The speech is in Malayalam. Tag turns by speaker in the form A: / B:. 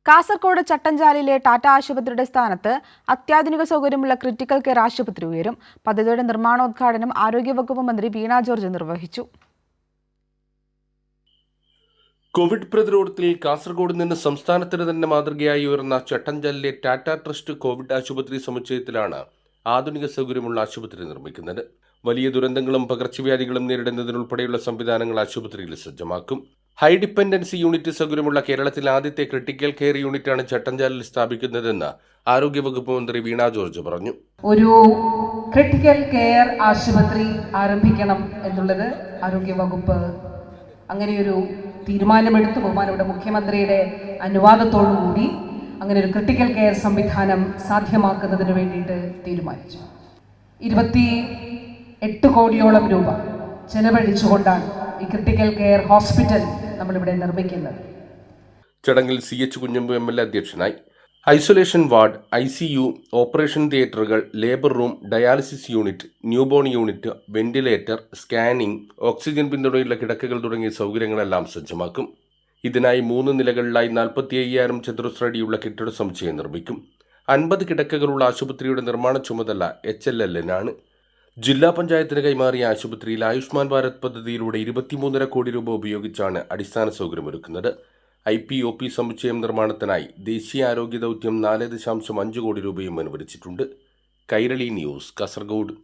A: കാസർഗോഡ് ചട്ടഞ്ചാലിലെ ടാറ്റ ആശുപത്രിയുടെ സ്ഥാനത്ത് അത്യാധുനിക സൗകര്യമുള്ള ക്രിട്ടിക്കൽ കെയർ ആശുപത്രി ഉയരും. പദ്ധതിയുടെ നിർമ്മാണോദ്ഘാടനം ആരോഗ്യവകുപ്പ് മന്ത്രി വീണ ജോർജ് നിർവഹിച്ചു.
B: കോവിഡ് പ്രതിരോധത്തിൽ കാസർഗോഡ് നിന്ന് സംസ്ഥാനത്തിന് തന്നെ മാതൃകയായി ഉയർന്ന ചട്ടഞ്ചാലിലെ ടാറ്റ ട്രസ്റ്റ് കോവിഡ് ആശുപത്രി സമുച്ചയത്തിലാണ് ആധുനിക സൗകര്യമുള്ള ആശുപത്രി നിർമ്മിക്കുന്നത്. വലിയ ദുരന്തങ്ങളും പകർച്ചവ്യാധികളും നേരിടുന്നതിനുൾപ്പെടെയുള്ള സംവിധാനങ്ങൾ ആശുപത്രിയിൽ സജ്ജമാക്കും. ഹൈ ഡിപ്പെൻഡൻസി യൂണിറ്റ് സൗകര്യമുള്ള കേരളത്തിലെ ആദ്യത്തെ ക്രിട്ടിക്കൽ കെയർ യൂണിറ്റാണ് ചട്ടഞ്ചാലിൽ സ്ഥാപിക്കുന്നതെന്ന് ആരോഗ്യവകുപ്പ് മന്ത്രി വീണ ജോർജ് പറഞ്ഞു.
C: ഒരു ക്രിട്ടിക്കൽ കെയർ ആശുപത്രി ആരംഭിക്കണം എന്നുള്ളത് ആരോഗ്യവകുപ്പ് അങ്ങനെയൊരു തീരുമാനമെടുത്തു. ബഹുമാനപ്പെട്ട മുഖ്യമന്ത്രിയുടെ അനുവാദത്തോടുകൂടി അങ്ങനെ ഒരു ക്രിട്ടിക്കൽ കെയർ സംവിധാനം സാധ്യമാക്കുന്നതിന് വേണ്ടിയിട്ട് തീരുമാനിച്ചു. 28 കോടിയോളം രൂപ ചെലവഴിച്ചുകൊണ്ടാണ് ഈ ക്രിട്ടിക്കൽ കെയർ ഹോസ്പിറ്റൽ നമ്മളിവിടെ നിർമ്മിക്കുന്നത്.
B: ചടങ്ങിൽ CH കുഞ്ഞമ്പു MLA അധ്യക്ഷനായി. ഐസൊലേഷൻ വാർഡ്, ICU, ഓപ്പറേഷൻ തിയേറ്ററുകൾ, labour room, dialysis unit, newborn unit, ventilator, scanning, oxygen പിന്തുണയുള്ള കിടക്കകൾ തുടങ്ങിയ സൗകര്യങ്ങളെല്ലാം സജ്ജമാക്കും. ഇതിനായി 3 നിലകളിലായി 45,000 ചതുരശ്ര അടിയുള്ള കെട്ടിട സമുച്ചയം നിർമ്മിക്കും. 50 കിടക്കകളുള്ള ആശുപത്രിയുടെ നിർമ്മാണ ചുമതല HLL-നാണ്. ജില്ലാ പഞ്ചായത്തിന് കൈമാറിയ ആശുപത്രിയിൽ ആയുഷ്മാൻ ഭാരത് പദ്ധതിയിലൂടെ 23.5 കോടി രൂപ ഉപയോഗിച്ചാണ് അടിസ്ഥാന സൗകര്യമൊരുക്കുന്നത്. IPOP സമുച്ചയം നിർമ്മാണത്തിനായി ദേശീയ ആരോഗ്യ ദൗത്യം 4.5 കോടി രൂപയും അനുവദിച്ചിട്ടുണ്ട്. കൈരളി ന്യൂസ്, കാസർഗോഡ്.